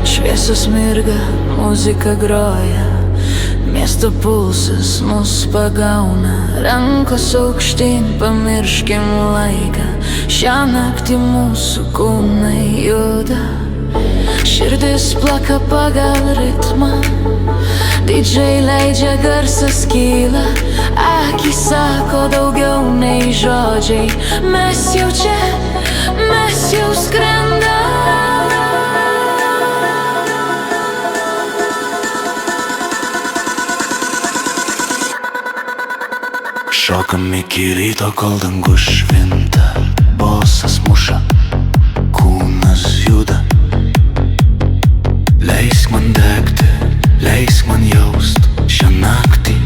Šviesos mirga, muzika groja, miesto pulsas mus pagauna. Rankos aukštyn, pamirškim laiką, šią naktį mūsų kūnai juda. Širdis plaka pagal ritmą, didžiai leidžia garsas kyla. Akys sako daugiau nei žodžiai, mes jau čia, mes jau skrendam. Šokam iki ryto, kol dangus švinta. Bosas muša, kūnas juda. Leisk man degti, leisk man jaust šią naktį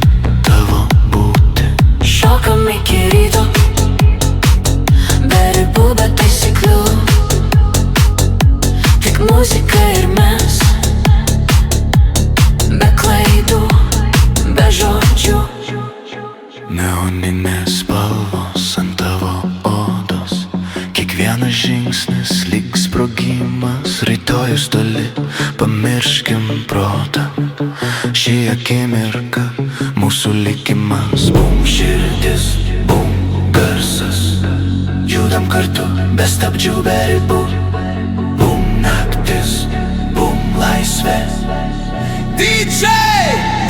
tavo būti. Šokam iki ryto, be ribų, be taisyklių, tik muzika ir mes, be klaidų, be žodžių. Neoninės spalvos ant tavo odos, kiekvienas žingsnis lyg sprogimas. Rytojus toli, pamirškim protą, šį akimirką mūsų likimas. Bum širdis, bum garsas, judam kartu, be stabdžių, be ribų. Bum naktis, bum laisvė. DJ,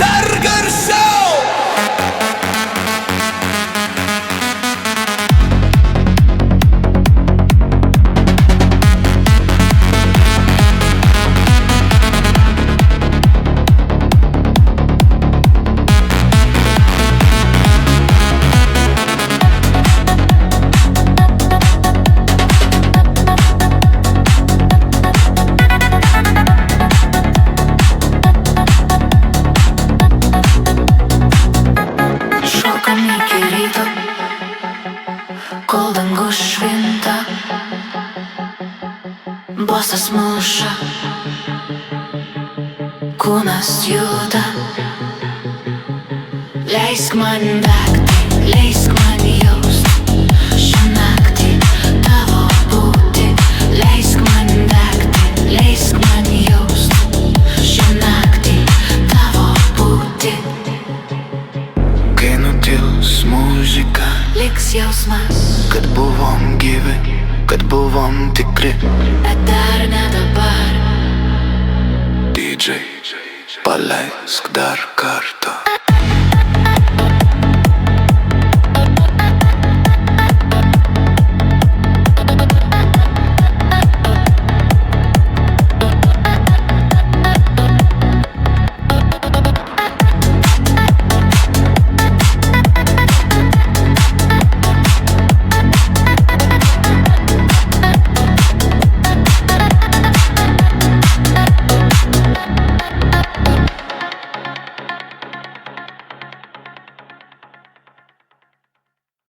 dar garsiau! Kol dangus švinta, bosas muša, kūnas juda. Leisk man degti, leisk man jaust šią naktį tavo būti. Leisk man degti, leisk man jaust šią naktį tavo būti. Kai nutils muzika, liks jausmas, kad buvom gyvi, kad buvom tikri. bet dar ne dabar. DJ, paleisk dar kartą.